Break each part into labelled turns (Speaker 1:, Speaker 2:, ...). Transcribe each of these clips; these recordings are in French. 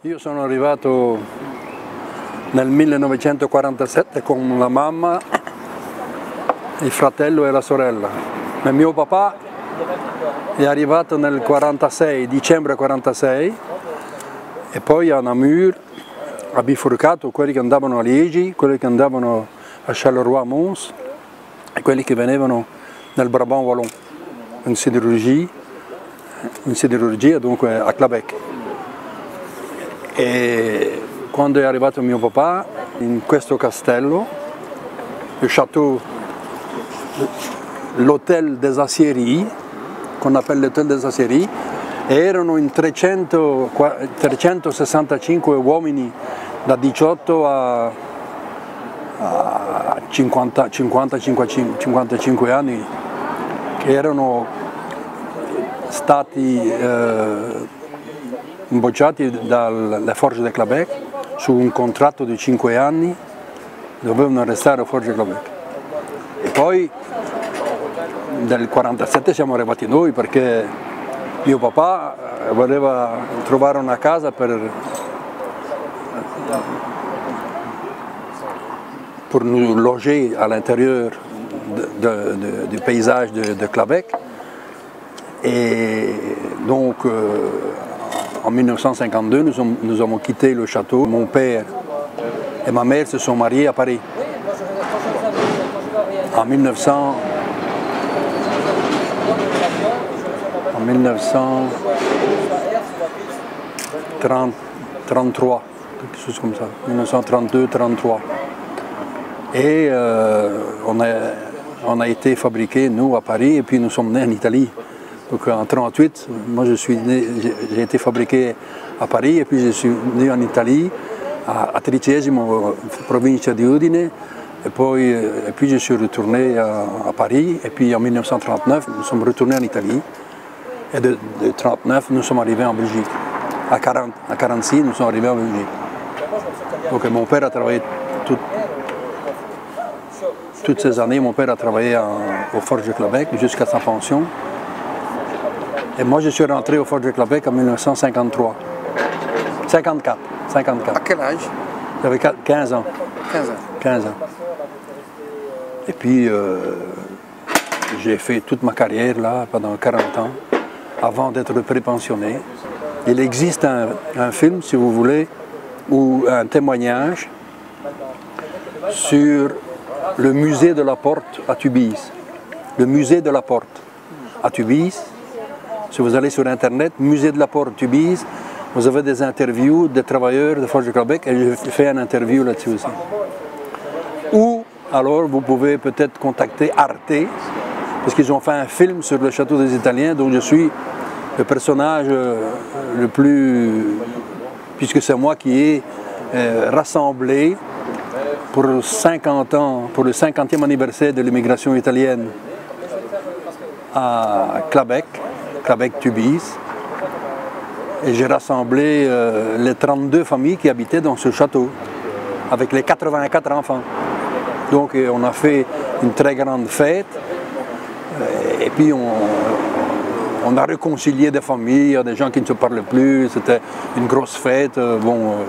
Speaker 1: Io sono arrivato nel 1947 con la mamma, il fratello e la sorella. Ma mio papà è arrivato nel 46, dicembre 46, e poi a Namur ha bifurcato quelli che andavano a Liegi, quelli che andavano a Charleroi-Mons e quelli che venivano nel Brabant Wallon, in siderurgia dunque a Clabec. E quando è arrivato mio papà in questo castello, il château, l'hôtel des Aciéries, qu'on appelle l'hôtel des Aciéries, erano in 365 uomini da 18 a 50-55 anni che erano stati imbocciati dalle Forges de Clabec su un contratto di 5 anni, dovevano restare a Forges de Clabec. E poi nel 47 siamo arrivati noi perché mio papà voleva trovare una casa per nous loger à l'intérieur du paysage de Clabec. Et donc en 1952, nous avons quitté le château. Mon père et ma mère se sont mariés à Paris. En 1933, quelque chose comme ça, 1932-33. Et on a été fabriqués, nous, à Paris, et puis nous sommes nés en Italie. Donc en 1938, moi j'ai été fabriqué à Paris, et puis je suis né en Italie, à Tricesimo, provincia di Udine, et puis je suis retourné à Paris, et puis en 1939, nous sommes retournés en Italie, et de 1939, nous sommes arrivés en Belgique. À 1946, nous sommes arrivés en Belgique. Donc mon père a travaillé toutes ces années, mon père a travaillé au Forges de Clabec jusqu'à sa pension. Et moi, je suis rentré au Forges de Clabec en 1953. 54.
Speaker 2: À quel âge?
Speaker 1: J'avais 15 ans. 15 ans. Et puis, j'ai fait toute ma carrière là, pendant 40 ans, avant d'être prépensionné. Il existe un film, si vous voulez, ou un témoignage sur le musée de la Porte à Tubize. Le musée de la Porte à Tubize. Si vous allez sur Internet, musée de la Porte Tubize, vous avez des interviews des travailleurs de Forges de Clabec et j'ai fait une interview là-dessus aussi. Ou alors vous pouvez peut-être contacter Arte, parce qu'ils ont fait un film sur le château des Italiens, dont je suis le personnage le plus, puisque c'est moi qui ai rassemblé pour 50 ans, pour le 50e anniversaire de l'immigration italienne à Clabec, Tubize. Et j'ai rassemblé les 32 familles qui habitaient dans ce château, avec les 84 enfants. Donc on a fait une très grande fête, et puis on a réconcilié des familles, il y a des gens qui ne se parlent plus, c'était une grosse fête. Dont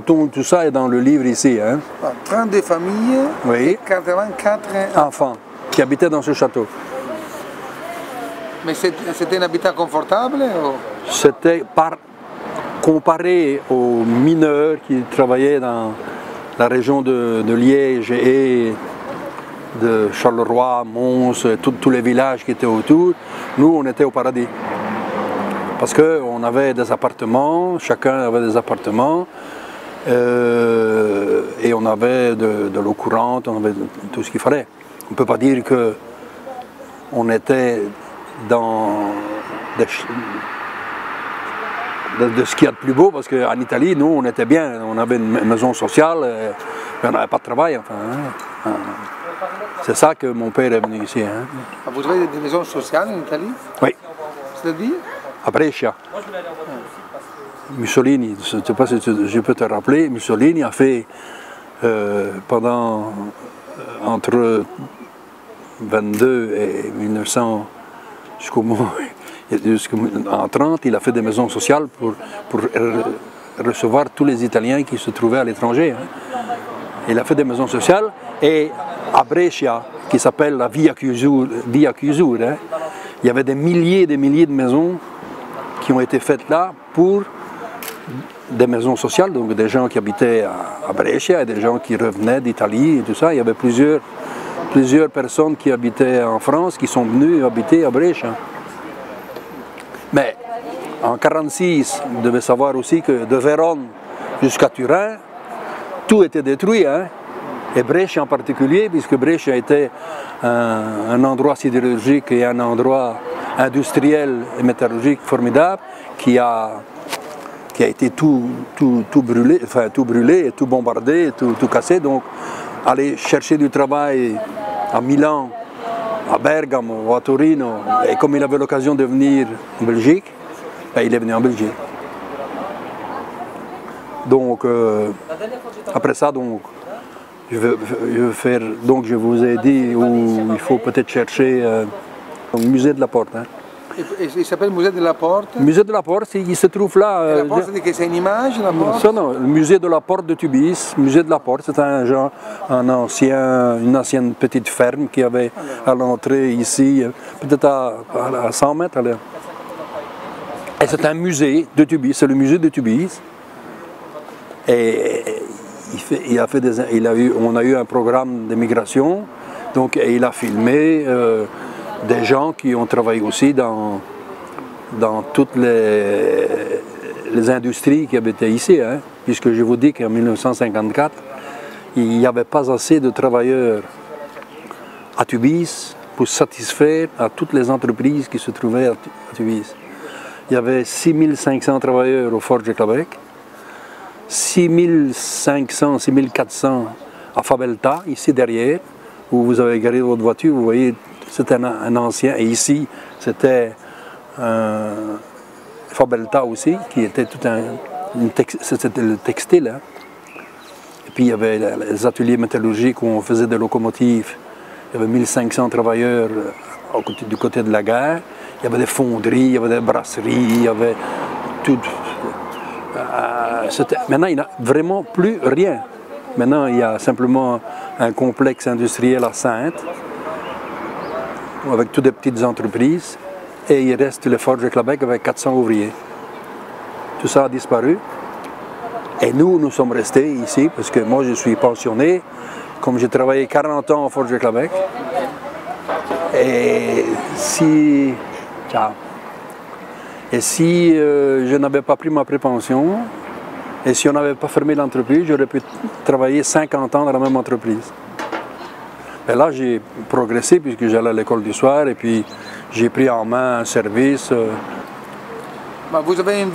Speaker 1: tout ça est dans le livre ici. Hein.
Speaker 2: 32 familles,
Speaker 1: oui.
Speaker 2: Et 84
Speaker 1: enfants qui habitaient dans ce château.
Speaker 2: Mais c'était un habitat confortable
Speaker 1: C'était comparé aux mineurs qui travaillaient dans la région de Liège et de Charleroi, Mons, tous les villages qui étaient autour. Nous, on était au paradis. Parce qu'on avait des appartements, chacun avait des appartements, et on avait de l'eau courante, on avait tout ce qu'il fallait. On ne peut pas dire qu'on était dans de ce qu'il y a de plus beau, parce qu'en Italie, nous, on était bien, on avait une maison sociale, mais on n'avait pas de travail. Enfin, hein. C'est ça que mon père est venu ici. Hein.
Speaker 2: Vous avez des maisons sociales en Italie?
Speaker 1: Oui.
Speaker 2: C'est-à-dire?
Speaker 1: À Brescia. Mussolini, je ne sais pas si je peux te rappeler, Mussolini a fait entre 22 et 1900, jusqu'en 30, il a fait des maisons sociales pour recevoir tous les Italiens qui se trouvaient à l'étranger. Hein. Il a fait des maisons sociales et à Brescia, qui s'appelle la Via Chiusura, hein, il y avait des milliers de maisons qui ont été faites là pour des maisons sociales, donc des gens qui habitaient à Brescia et des gens qui revenaient d'Italie et tout ça. Il y avait plusieurs personnes qui habitaient en France qui sont venues habiter à Brescia. Mais en 1946, vous devez savoir aussi que de Vérone jusqu'à Turin, tout était détruit, hein, et Brescia en particulier, puisque Brescia était un endroit sidérurgique et un endroit industriel et métallurgique formidable qui a été tout brûlé, et tout bombardé, et tout cassé. Donc aller chercher du travail à Milan, à Bergamo, à Torino, et comme il avait l'occasion de venir en Belgique, ben, il est venu en Belgique. Donc après ça, donc, je vous ai dit où il faut peut-être chercher le musée de la Porte. Hein.
Speaker 2: Il s'appelle Musée de la Porte?
Speaker 1: Le musée de la Porte, il se trouve là.
Speaker 2: La Porte, c'est que c'est une image, la Porte?
Speaker 1: Non, le musée de la Porte de Tubize. Le musée de la Porte, c'est une ancienne petite ferme qui avait à l'entrée ici, peut-être à 100 mètres. Allez. Et c'est un musée de Tubize, c'est le musée de Tubize. Et on a eu un programme d'immigration, donc et il a filmé des gens qui ont travaillé aussi dans toutes les industries qui habitaient ici, hein, puisque je vous dis qu'en 1954, il n'y avait pas assez de travailleurs à Tubize pour satisfaire à toutes les entreprises qui se trouvaient à Tubize. Il y avait 6500 travailleurs au Forge Clabec, 6500, 6400 à Fabelta, ici derrière, où vous avez garé votre voiture, vous voyez, c'était un ancien, et ici, c'était Fabelta aussi, qui était tout c'était le textile. Hein. Et puis il y avait les ateliers métallurgiques où on faisait des locomotives, il y avait 1500 travailleurs du côté de la gare, il y avait des fonderies, il y avait des brasseries, il y avait tout. Maintenant, il n'y a vraiment plus rien. Maintenant, il y a simplement un complexe industriel à Saintes, avec toutes des petites entreprises, et il reste le Forge Clabec avec 400 ouvriers. Tout ça a disparu. Et nous sommes restés ici, parce que moi, je suis pensionné, comme j'ai travaillé 40 ans au Forge Clabec. Et si... Ciao. Et si je n'avais pas pris ma prépension, et si on n'avait pas fermé l'entreprise, j'aurais pu travailler 50 ans dans la même entreprise. Et là, j'ai progressé puisque j'allais à l'école du soir et puis j'ai pris en main un service.
Speaker 2: Vous avez une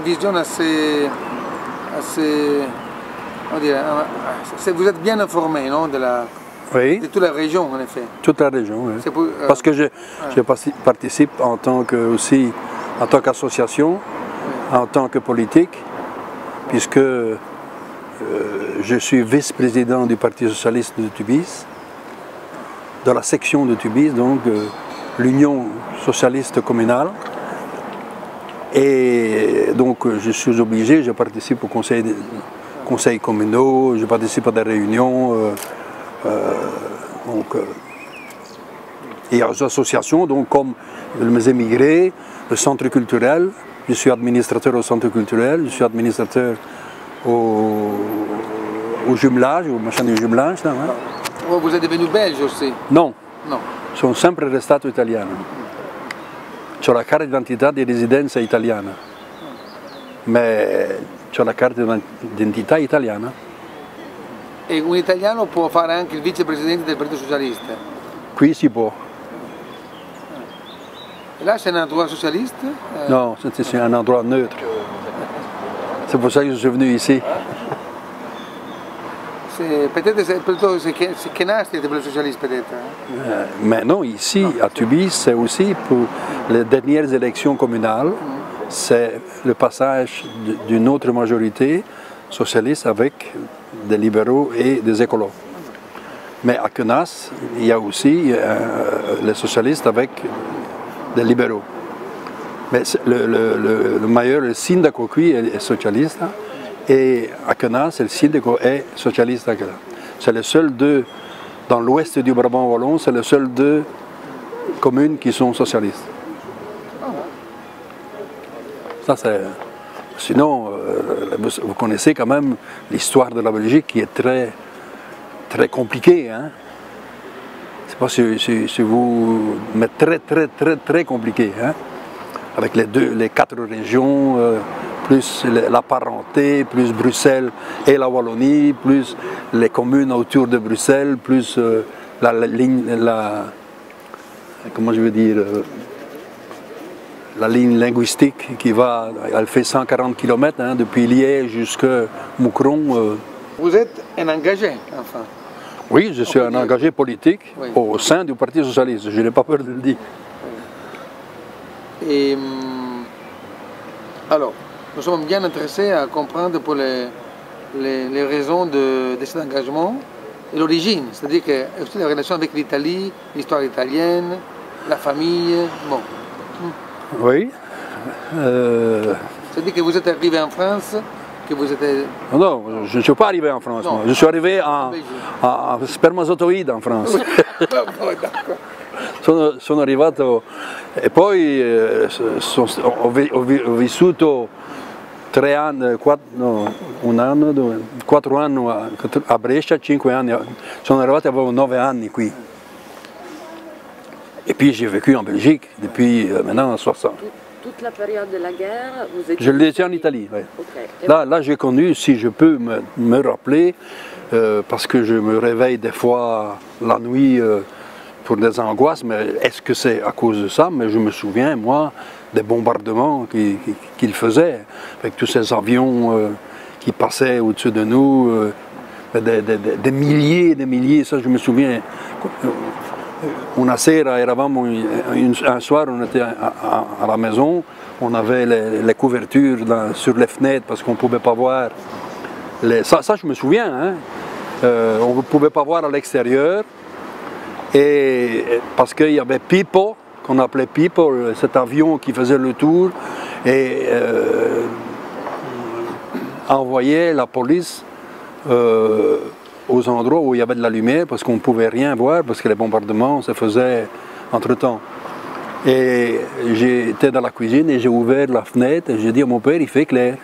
Speaker 2: vision assez on dirait, vous êtes bien informé, non,
Speaker 1: oui.
Speaker 2: De toute la région, en effet.
Speaker 1: Toute la région, oui. Parce que je participe en tant qu'association, en tant que politique, puisque je suis vice-président du Parti socialiste de Tubize, de la section de Tubize, donc l'Union socialiste communale. Et donc je suis obligé, je participe au conseil communaux, je participe à des réunions. Et aux associations, donc, comme les émigrés, le centre culturel, je suis administrateur au centre culturel, je suis administrateur au jumelage, au machin du jumelage. Là, hein.
Speaker 2: Vous êtes devenu belge aussi?
Speaker 1: Non,
Speaker 2: no.
Speaker 1: Sono sempre restato italiano. Ho la carta d'identità di residenza italiana, ma ho la carta d'identità italiana.
Speaker 2: E un italiano può fare anche il vicepresidente del Partito Socialista?
Speaker 1: Qui si può.
Speaker 2: Et là, c'est un endroit socialiste?
Speaker 1: Non, c'est un endroit neutre. C'est pour ça que je suis venu ici.
Speaker 2: Peut-être c'est Kenas qui était le socialiste, peut-être.
Speaker 1: Mais non, ici, à Tubize, c'est aussi pour les dernières élections communales, c'est le passage d'une autre majorité socialiste avec des libéraux et des écolos. Mais à Kenas, il y a aussi les socialistes avec des libéraux. Mais le meilleur, le Sindacoqui est socialiste, et Akenas, le Sindaco est socialiste. C'est les seuls deux, dans l'ouest du Brabant wallon, c'est les seuls deux communes qui sont socialistes. Ça, c'est... Sinon, vous connaissez quand même l'histoire de la Belgique qui est très, très compliquée. Hein? Je ne sais pas si vous... Mais très, très, très, très compliquée. Hein? Avec les 4 régions, plus la parenté, plus Bruxelles et la Wallonie, plus les communes autour de Bruxelles, plus la ligne, comment je veux dire, la ligne linguistique qui va, elle fait 140 km hein, depuis Liège jusqu'à Moucron.
Speaker 2: Vous êtes un engagé, enfin.
Speaker 1: Oui, je suis un engagé politique
Speaker 2: oui.
Speaker 1: Au sein du Parti Socialiste, je n'ai pas peur de le dire.
Speaker 2: Et alors, nous sommes bien intéressés à comprendre pour les raisons de cet engagement et l'origine, c'est-à-dire que aussi la relation avec l'Italie, l'histoire italienne, la famille, bon.
Speaker 1: Oui.
Speaker 2: C'est-à-dire que vous êtes arrivé en France, que vous êtes...
Speaker 1: Non, je ne suis pas arrivé en France, moi. Je suis arrivé en spermatozoide en France. Sono arrivato e poi ho vissuto 3 anni, 4 anni a Brescia, 5 anni, sono arrivato avevo 9 anni qui. Et puis j'ai vécu en Belgique depuis maintenant 60.
Speaker 3: Toute la période de la guerre, vous étiez...
Speaker 1: Je l'étais en Italie, oui.
Speaker 3: Okay.
Speaker 1: Là j'ai connu, si je peux me rappeler, parce que je me réveille des fois la nuit pour des angoisses, mais est-ce que c'est à cause de ça? Mais je me souviens, moi, des bombardements qu'ils faisaient, avec tous ces avions qui passaient au-dessus de nous, des milliers, ça je me souviens. Una sera eravamo un soir, on était à la maison, on avait les couvertures sur les fenêtres parce qu'on ne pouvait pas voir. Ça je me souviens, hein, on ne pouvait pas voir à l'extérieur. Et parce qu'il y avait Pipo, qu'on appelait Pipo, cet avion qui faisait le tour et envoyait la police aux endroits où il y avait de la lumière parce qu'on ne pouvait rien voir parce que les bombardements se faisaient entre-temps. Et j'étais dans la cuisine et j'ai ouvert la fenêtre et j'ai dit à mon père, il fait clair.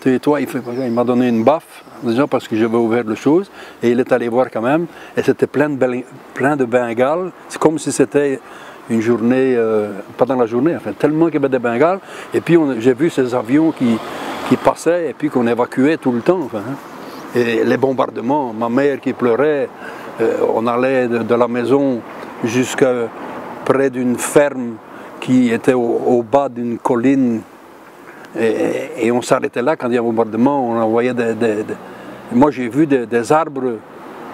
Speaker 1: Et toi, il m'a donné une baffe, déjà parce que j'avais ouvert les choses, et il est allé voir quand même, et c'était plein de bengales, c'est comme si c'était une journée, pas dans la journée, enfin, tellement qu'il y avait des bengales, et puis j'ai vu ces avions qui passaient, et puis qu'on évacuait tout le temps, enfin, hein. Et les bombardements, ma mère qui pleurait, on allait de la maison jusqu'à près d'une ferme qui était au bas d'une colline. Et on s'arrêtait là quand il y a un bombardement, on envoyait Moi j'ai vu des arbres,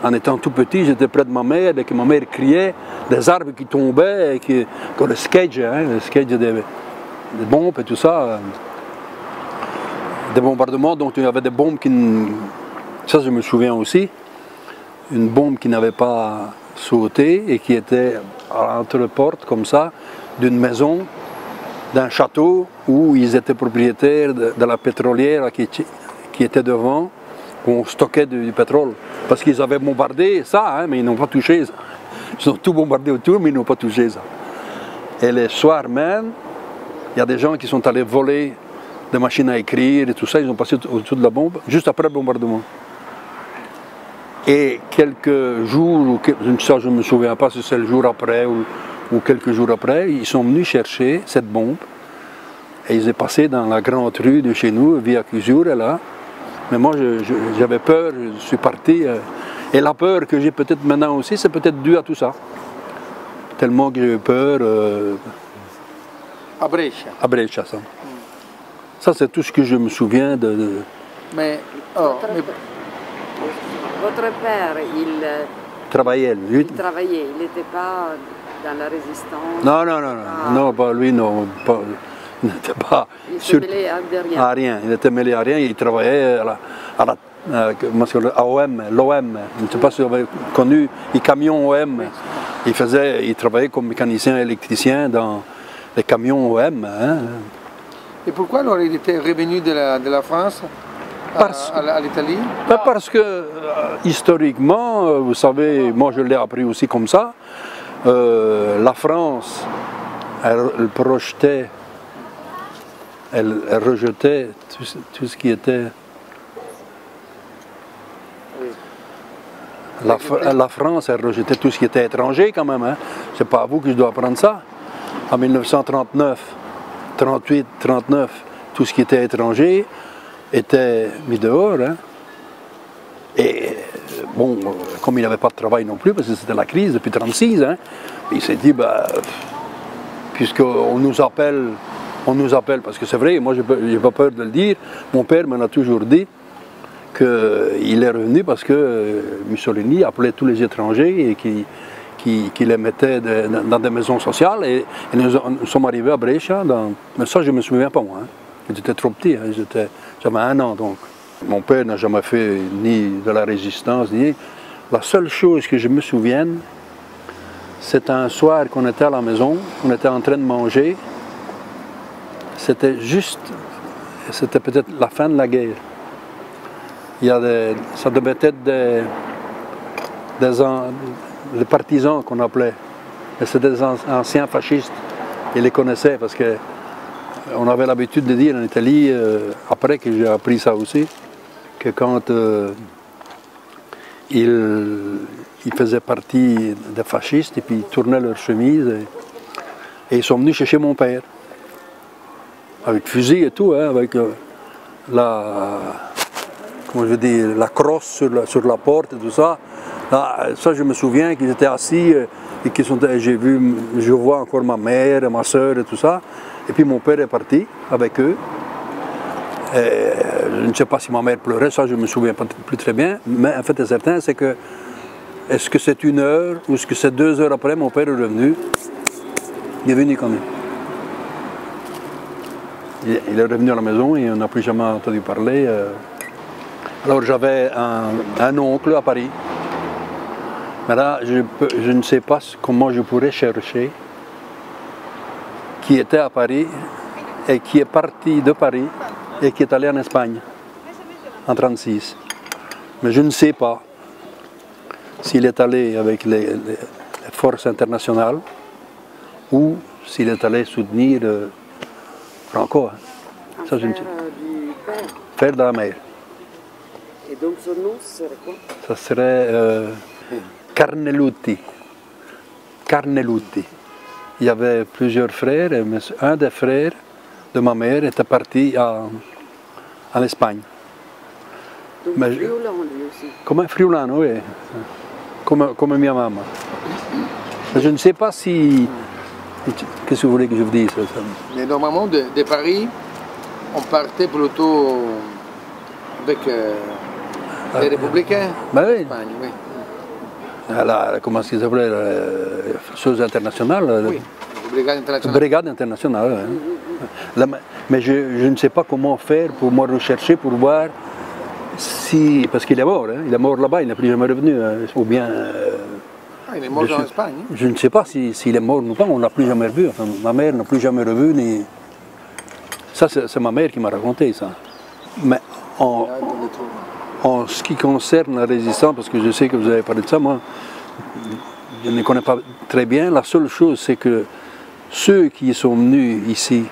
Speaker 1: en étant tout petit, j'étais près de ma mère, et que ma mère criait, des arbres qui tombaient, et comme le sketch des bombes et tout ça. Des bombardements dont il y avait des bombes qui... Ça je me souviens aussi, une bombe qui n'avait pas sauté et qui était entre les portes comme ça, d'une maison, d'un château où ils étaient propriétaires de la pétrolière qui était devant, où on stockait du pétrole. Parce qu'ils avaient bombardé ça, hein, mais ils n'ont pas touché ça. Ils ont tout bombardé autour, mais ils n'ont pas touché ça. Et le soir même, il y a des gens qui sont allés voler des machines à écrire et tout ça, ils ont passé au-dessus de la bombe, juste après le bombardement. Et quelques jours, ça je ne me souviens pas si c'est le jour après ou quelques jours après, ils sont venus chercher cette bombe et ils sont passés dans la grande rue de chez nous, via Cusure, là. Mais moi j'avais peur, je suis parti. Et la peur que j'ai peut-être maintenant aussi, c'est peut-être dû à tout ça. Tellement que j'ai eu peur.
Speaker 2: À Brescia.
Speaker 1: À Brescia, ça. Ça c'est tout ce que je me souviens de...
Speaker 2: Mais...
Speaker 3: Votre père, il
Speaker 1: travaillait, lui.
Speaker 3: Il travaillait, il n'était pas dans la résistance.
Speaker 1: Non, pas lui, non. Il n'était pas...
Speaker 3: Il se mêlait à rien.
Speaker 1: Il était mêlé à rien, il travaillait à l'OM, je ne sais pas si vous avez connu les camions OM. Il travaillait comme mécanicien électricien les camions OM. Hein.
Speaker 2: Et pourquoi alors il était revenu de la France à l'Italie?
Speaker 1: Parce que historiquement, vous savez, moi je l'ai appris aussi comme ça, la France, elle projetait, elle rejetait tout ce qui était... La France, elle rejetait tout ce qui était étranger quand même. Hein. C'est pas à vous que je dois apprendre ça. En 1939, 38, 39, tout ce qui était étranger était mis dehors. Hein. Et bon, comme il n'avait pas de travail non plus, parce que c'était la crise depuis 1936, hein, il s'est dit, bah, puisqu'on nous appelle, parce que c'est vrai, moi j'ai pas peur de le dire, mon père m'en a toujours dit, qu'il est revenu parce que Mussolini appelait tous les étrangers et qu'il les mettait dans des maisons sociales. Et nous sommes arrivés à Brescia, mais ça je ne me souviens pas moi. Hein. J'étais trop petit, hein. J'avais 1 an donc. Mon père n'a jamais fait ni de la résistance, ni... La seule chose que je me souvienne, c'est un soir qu'on était à la maison, on était en train de manger. C'était peut-être la fin de la guerre. Ça devait être des partisans qu'on appelait. C'était des anciens fascistes. Ils les connaissaient parce qu'on avait l'habitude de dire en Italie, après que j'ai appris ça aussi, que quand ils faisaient partie des fascistes et puis ils tournaient leur chemise et ils sont venus chercher mon père. Avec fusil et tout, hein, avec comment je veux dire, la crosse sur la porte et tout ça. Là, ça, je me souviens qu'ils étaient assis et qu'ils sont, je vois encore ma mère, ma soeur et tout ça. Et puis mon père est parti avec eux. Et je ne sais pas si ma mère pleurait, ça je ne me souviens pas plus très bien. Mais en fait, c'est certain, c'est que, est-ce que c'est 1 heure ou est-ce que c'est 2 heures après, mon père est revenu. Il est venu quand même. Il est revenu à la maison et on n'a plus jamais entendu parler. Alors j'avais un oncle à Paris. Mais là, je ne sais pas comment je pourrais chercher qui était à Paris et qui est parti de Paris et qui est allé en Espagne en 1936. Mais je ne sais pas s'il est allé avec les forces internationales ou s'il est allé soutenir Franco. Hein. Ça, je ne sais pas. Frère de la mère.
Speaker 3: Et donc son nom serait quoi?
Speaker 1: Ça serait Carnelutti. Carnelutti. Il y avait plusieurs frères, mais un des frères de ma mère était parti en Espagne.
Speaker 3: Donc Friulano lui aussi.
Speaker 1: Comme Friulano, oui. Comme ma maman. Mais je ne sais pas si... Qu'est-ce que vous voulez que je vous dise?
Speaker 2: Mais normalement, de Paris, on partait plutôt avec les républicains.
Speaker 1: Ben oui.
Speaker 2: Espagne, oui.
Speaker 1: Comment est-ce qu'ils s'appelait? Chose internationale.
Speaker 2: Oui, brigade internationale.
Speaker 1: Brigade internationale. Hein. Mais je ne sais pas comment faire pour me rechercher, pour voir si... Parce qu'il est mort, hein. Il est mort là-bas, il n'est plus jamais revenu. Hein. Ou bien...
Speaker 2: il est mort en Espagne.
Speaker 1: Je ne sais pas s'il est mort ou pas, on ne l'a plus jamais revu. Enfin, ma mère n'a plus jamais revu, ni... Ça, c'est ma mère qui m'a raconté ça. Mais en ce qui concerne la résistance, parce que je sais que vous avez parlé de ça, moi, je ne connais pas très bien. La seule chose, c'est que ceux qui sont venus ici,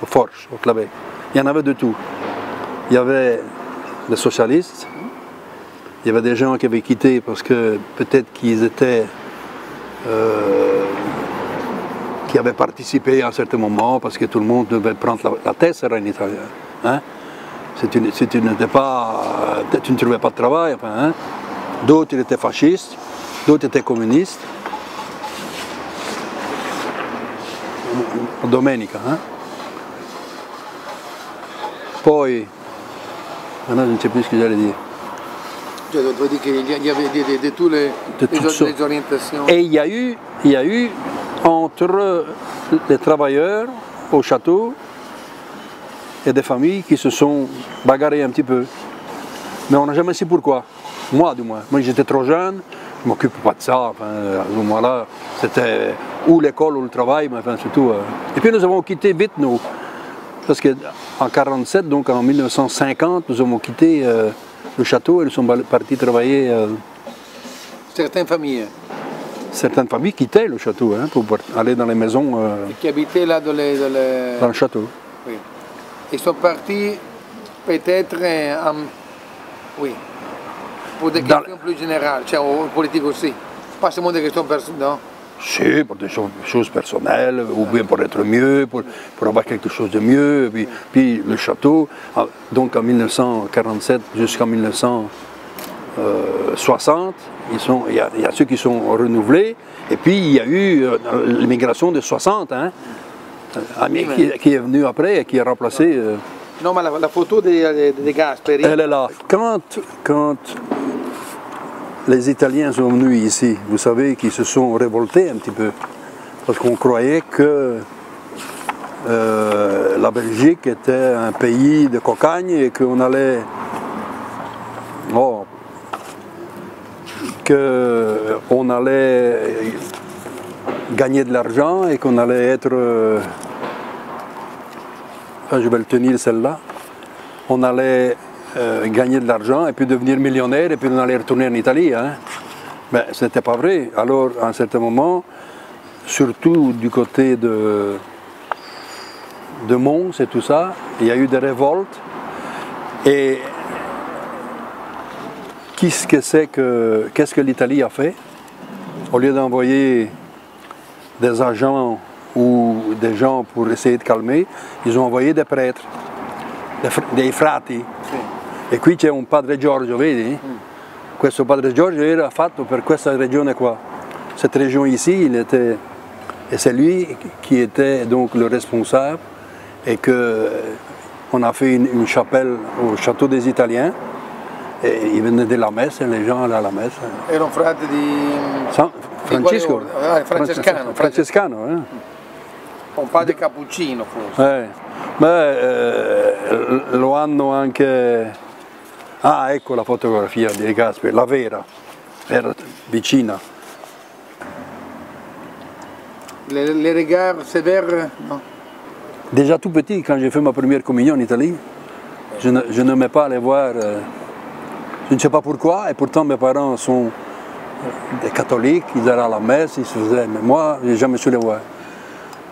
Speaker 1: aux Forges, au Clavet, il y en avait de tout. Il y avait des socialistes, il y avait des gens qui avaient quitté parce que peut-être qu'ils étaient... qui avaient participé à un certain moment, parce que tout le monde devait prendre la tessera en italien. Hein? Si tu ne trouvais pas de travail, enfin, hein? D'autres étaient fascistes, d'autres étaient communistes. Domenica. Hein? Poi, maintenant je ne sais plus ce que j'allais dire.
Speaker 2: Tu dois dire qu'il y avait de toutes les orientations.
Speaker 1: Et il y a eu entre les travailleurs au château et des familles qui se sont bagarrées un petit peu. Mais on n'a jamais su pourquoi. Moi, du moins. Moi, j'étais trop jeune, je ne m'occupe pas de ça. Enfin, à ce moment-là, c'était ou l'école ou le travail, mais enfin, surtout. Et puis nous avons quitté vite, nous. Parce qu'en 1947, donc en 1950, nous avons quitté le château et nous sommes partis travailler.
Speaker 2: Certaines familles.
Speaker 1: Certaines familles quittaient le château hein, pour aller dans les maisons.
Speaker 2: Qui habitaient là dans
Speaker 1: le château.
Speaker 2: Oui. Ils sont partis peut-être oui, pour des questions plus générales, politiques aussi. Pas seulement des questions personnelles, non?
Speaker 1: Si, pour des choses personnelles, ou bien pour être mieux, pour avoir quelque chose de mieux. Puis le château, donc en 1947 jusqu'en 1960, il y a ceux qui sont renouvelés, et puis il y a eu l'immigration de 60, hein, qui est venue après et qui a remplacé...
Speaker 2: Non, mais la photo des Gasperi...
Speaker 1: Elle est là. Quand les Italiens sont venus ici, vous savez qu'ils se sont révoltés un petit peu, parce qu'on croyait que la Belgique était un pays de cocagne et qu'on allait... Oh, qu'on allait gagner de l'argent et qu'on allait être... je vais le tenir celle-là. On allait gagner de l'argent et puis devenir millionnaire et puis on allait retourner en Italie. Hein. Mais ce n'était pas vrai. Alors, à un certain moment, surtout du côté de Mons et tout ça, il y a eu des révoltes. Et qu'est-ce que l'Italie a fait? Au lieu d'envoyer des agents ou des gens pour essayer de calmer, ils ont envoyé des prêtres, dei frati.
Speaker 2: Sì.
Speaker 1: E qui c'è un padre Giorgio, vedi? Questo padre Giorgio era fatto per questa regione qua. Cette région ici, et c'est lui qui était donc le responsable et on a fait une chapelle au château des Italiens. Et il venait de la messe et les gens allaient à la messe.
Speaker 2: Era un frate di...
Speaker 1: Francesco.
Speaker 2: Francescano.
Speaker 1: Francescano,
Speaker 2: Un padre cappuccino forse.
Speaker 1: Lo hanno anche... Ah, ecco la fotografia di Gasperi, la vera, era vicina.
Speaker 2: Les regards sévères, non?
Speaker 1: Déjà tout petit, quand j'ai fait ma première communion en Italie, je n'aimais pas aller voir... je ne sais pas pourquoi, et pourtant mes parents sont des catholiques, ils allaient à la messe, ils se faisaient, mais moi, je n'ai jamais su les voir.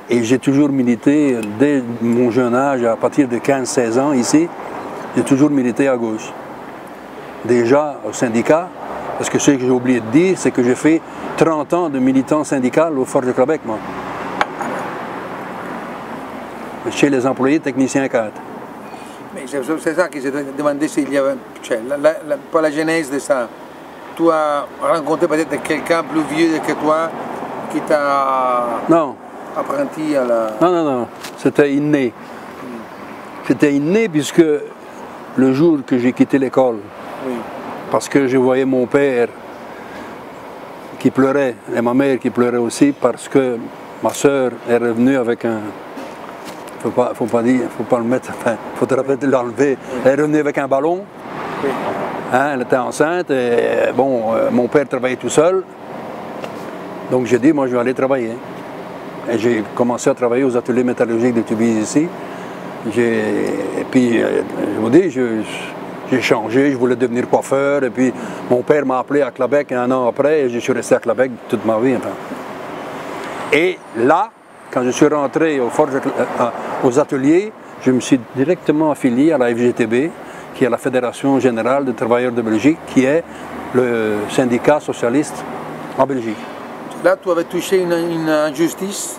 Speaker 1: Et j'ai toujours milité, dès mon jeune âge, à partir de 15-16 ans ici, j'ai toujours milité à gauche. Déjà au syndicat, parce que ce que j'ai oublié de dire, c'est que j'ai fait 30 ans de militant syndical au Forges Québec, moi. Chez les employés techniciens cadres.
Speaker 2: Mais c'est ça que je te demandais s'il y avait, pour la genèse de ça. Tu as rencontré peut-être quelqu'un plus vieux que toi qui t'a apprenti à la...
Speaker 1: Non, c'était inné. C'était inné puisque le jour que j'ai quitté l'école, parce que je voyais mon père qui pleurait et ma mère qui pleurait aussi parce que ma soeur est revenue avec un... Faut pas le mettre, enfin, faut te rappeler de l'enlever. Elle est revenue avec un ballon, hein, elle était enceinte et bon, mon père travaillait tout seul, donc j'ai dit moi je vais aller travailler. Et j'ai commencé à travailler aux ateliers métallurgiques de Tubize ici. Et puis, je vous dis, j'ai changé, je voulais devenir coiffeur et puis mon père m'a appelé à Québec un an après et je suis resté à Québec toute ma vie. Enfin. Et là, quand je suis rentré aux ateliers, je me suis directement affilié à la FGTB, qui est la Fédération Générale des Travailleurs de Belgique, qui est le syndicat socialiste en Belgique.
Speaker 2: Là, tu avais touché une injustice?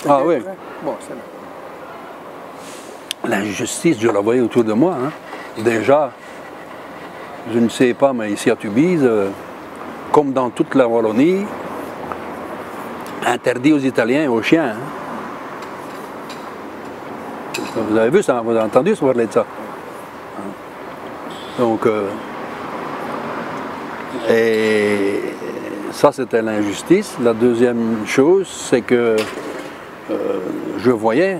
Speaker 1: Ah oui.
Speaker 2: Bon,
Speaker 1: l'injustice, je la voyais autour de moi. Hein. Déjà, je ne sais pas, mais ici à Tubize, comme dans toute la Wallonie, interdit aux Italiens et aux chiens. Hein. Vous avez vu ça, vous avez entendu parler de ça. Donc, et ça c'était l'injustice. La deuxième chose, c'est que je voyais,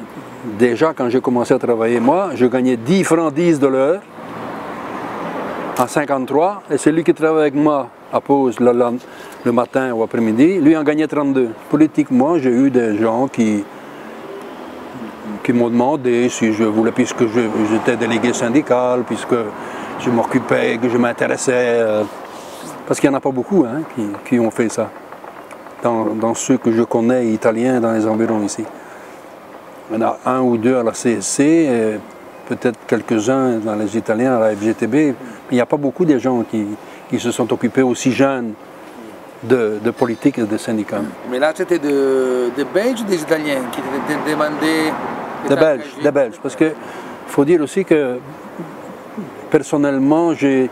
Speaker 1: déjà quand j'ai commencé à travailler moi, je gagnais 10 francs 10 de l'heure en 53, et celui qui travaille avec moi à pause le matin ou après-midi, lui en gagnait 32. Politiquement, j'ai eu des gens qui m'ont demandé si je voulais, puisque j'étais délégué syndical, puisque je m'occupais, que je m'intéressais, parce qu'il n'y en a pas beaucoup hein, qui ont fait ça, dans ceux que je connais italiens dans les environs ici. Il y en a un ou deux à la CSC, peut-être quelques-uns dans les Italiens à la FGTB, mais il n'y a pas beaucoup de gens qui se sont occupés aussi jeunes de politique et de syndicats.
Speaker 2: Mais là, c'était des Belges ou des Italiens qui t'étaient demandé...
Speaker 1: Des Belges, parce qu'il faut dire aussi que personnellement, je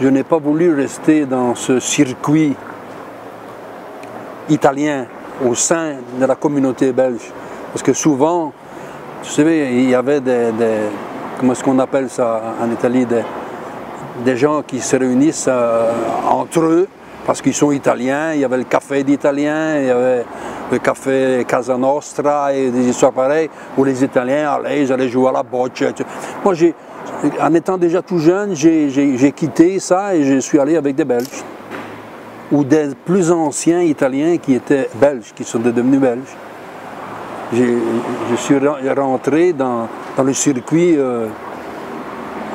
Speaker 1: n'ai pas voulu rester dans ce circuit italien au sein de la communauté belge. Parce que souvent, vous savez, il y avait comment est-ce qu'on appelle ça en Italie, des gens qui se réunissent entre eux parce qu'ils sont italiens. Il y avait le café d'italien, il y avait le café Casa Nostra et des histoires pareilles où les Italiens ils allaient jouer à la bocce. Moi, en étant déjà tout jeune, j'ai quitté ça et je suis allé avec des Belges ou des plus anciens Italiens qui étaient belges, qui sont devenus belges. Je suis rentré dans le circuit,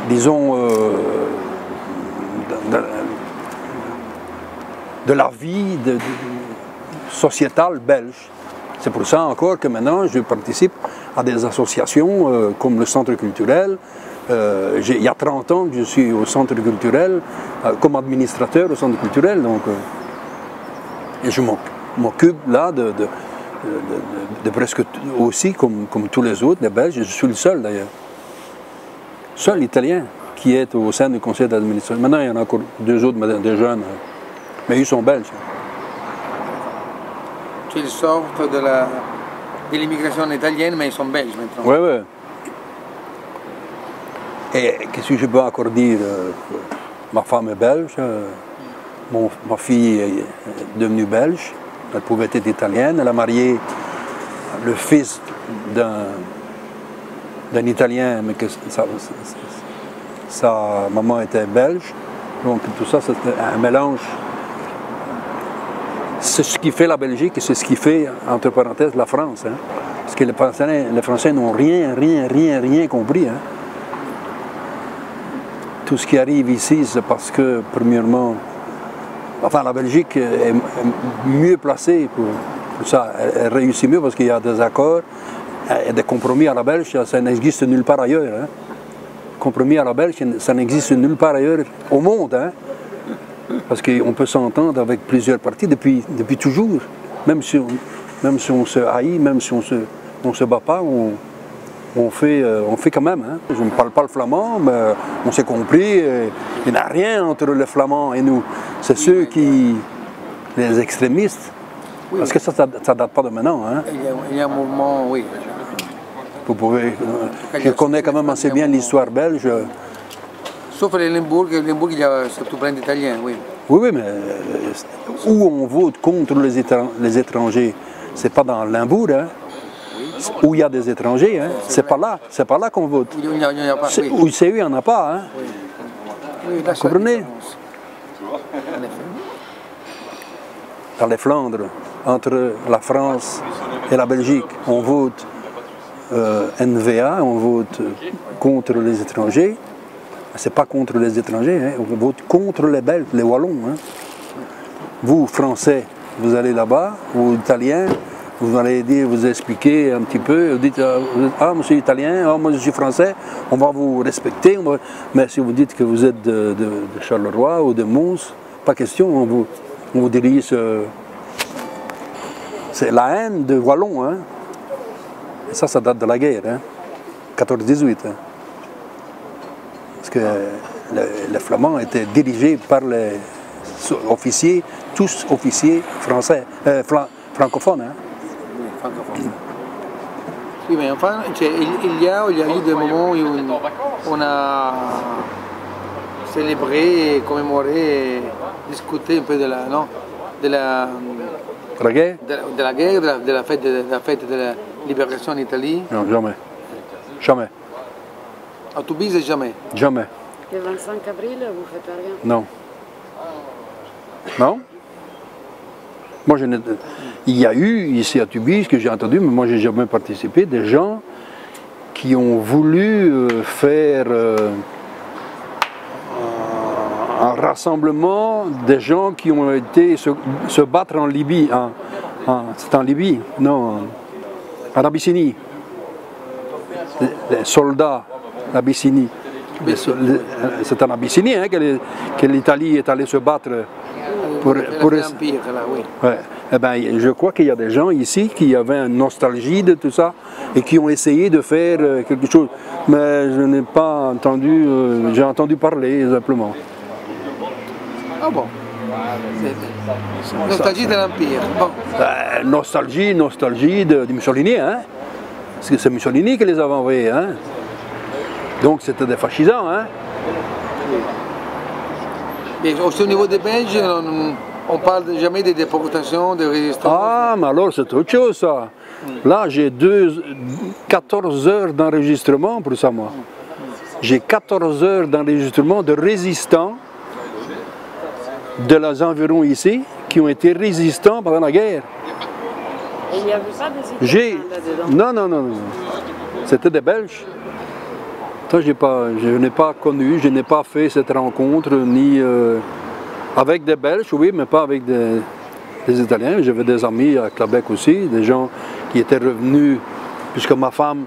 Speaker 1: disons, de la vie sociétale belge. C'est pour ça encore que maintenant je participe à des associations comme le Centre culturel. Il y a 30 ans que je suis au Centre culturel, comme administrateur au Centre culturel. Donc, et je m'occupe là de presque aussi, comme tous les autres, les Belges. Je suis le seul d'ailleurs. Seul Italien qui est au sein du conseil d'administration. Maintenant, il y en a encore deux autres, des jeunes, mais ils sont belges.
Speaker 2: Ils sortent de l'immigration italienne, mais ils sont belges maintenant.
Speaker 1: Oui, oui. Et qu'est-ce que je peux encore dire? Ma femme est belge, ma fille est devenue belge, elle pouvait être italienne, elle a marié le fils d'un Italien, mais que sa maman était belge. Donc tout ça, c'est un mélange. C'est ce qui fait la Belgique et c'est ce qui fait, entre parenthèses, la France. Hein. Parce que les Français n'ont rien compris. Hein. Tout ce qui arrive ici, c'est parce que, premièrement, enfin, la Belgique est mieux placée pour ça. Elle réussit mieux parce qu'il y a des accords et des compromis à la Belge, ça n'existe nulle part ailleurs. Hein. Compromis à la Belge, ça n'existe nulle part ailleurs au monde. Hein. Parce qu'on peut s'entendre avec plusieurs partis depuis toujours. Même si on se haït, même si on se bat pas, on fait quand même. Hein. Je ne parle pas le flamand, mais on s'est compris. Il n'y a rien entre les flamands et nous. C'est ceux les extrémistes. Oui. Parce que ça ne date pas de maintenant. Hein.
Speaker 2: Il y a un mouvement, oui.
Speaker 1: Je connais quand même assez bien l'histoire belge.
Speaker 2: Sauf les Limbourg, il y a surtout plein d'Italiens, oui.
Speaker 1: Oui, mais où on vote contre les étrangers, c'est pas dans Limbourg, hein, où il y a des étrangers, hein, c'est pas là qu'on vote.
Speaker 2: Où il n'y a pas, oui.
Speaker 1: Où c'est où il n'y en a pas, hein.
Speaker 2: Oui,
Speaker 1: vous comprenez? Dans les Flandres, entre la France et la Belgique, on vote NVA, on vote contre les étrangers. C'est pas contre les étrangers, hein. On vote contre les Belges, les Wallons. Hein. Vous, Français, vous allez là-bas, vous, Italiens, vous allez dire, vous expliquer un petit peu, vous dites, ah, monsieur Italien, ah, moi je suis Français, on va vous respecter. Mais si vous dites que vous êtes de Charleroi ou de Mons, pas question, on vous dirige. C'est la haine de Wallons. Hein. Et ça date de la guerre, hein. 14-18. Hein. Parce que les Flamands étaient dirigés par les officiers, tous officiers français, francophones. Hein.
Speaker 2: Oui, francophones. Oui, mais enfin, il y a eu des moments où on a célébré, commémoré, discuté un peu de la
Speaker 1: guerre,
Speaker 2: de la fête de la libération en Italie.
Speaker 1: Non, jamais. Jamais.
Speaker 2: À Tubize, jamais.
Speaker 1: Jamais.
Speaker 3: Le 25 avril, vous ne faites rien?
Speaker 1: Non. Non? Moi, il y a eu ici à Tubi, ce que j'ai entendu, mais moi, j'ai jamais participé, des gens qui ont voulu faire un rassemblement des gens qui ont été se battre en Libye. C'est en Libye? Non, en Abyssinie. Les soldats d'Abyssinie. C'est en Abyssinie hein, que l'Italie est allée se battre pour
Speaker 2: l'Empire, là, oui.
Speaker 1: Ouais. Eh ben, je crois qu'il y a des gens ici qui avaient une nostalgie de tout ça et qui ont essayé de faire quelque chose. Mais je n'ai pas entendu, j'ai entendu parler simplement.
Speaker 2: Ah bon? Nostalgie de l'Empire. Bon.
Speaker 1: Nostalgie de Mussolini, hein? Parce que c'est Mussolini qui les avait envoyés, hein? Donc c'était des fascisants, hein?
Speaker 2: Et aussi au niveau des Belges, on parle jamais de déportation, de résistance.
Speaker 1: Ah, mais alors c'est autre chose ça. Là j'ai 14 heures d'enregistrement pour ça moi. J'ai 14 heures d'enregistrement de résistants de les environs ici qui ont été résistants pendant la guerre.
Speaker 3: Et il n'y avait pas des Italiens là-dedans?
Speaker 1: Non. C'était des Belges. Ça, je n'ai pas connu, je n'ai pas fait cette rencontre, ni avec des Belges, oui, mais pas avec des Italiens. J'avais des amis à Québec aussi, des gens qui étaient revenus, puisque ma femme,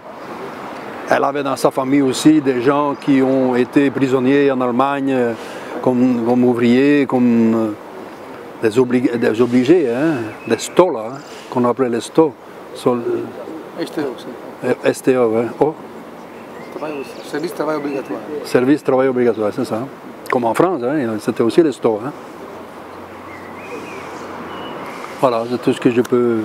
Speaker 1: elle avait dans sa famille aussi des gens qui ont été prisonniers en Allemagne, comme ouvriers, comme des obligés, hein, des STO, là, hein, qu'on appelait les STO.
Speaker 2: STO aussi.
Speaker 1: STO, ouais. Oh.
Speaker 2: Service travail obligatoire.
Speaker 1: Service travail obligatoire, c'est ça. Comme en France, hein, c'était aussi les STO. Hein. Voilà, c'est tout ce que je peux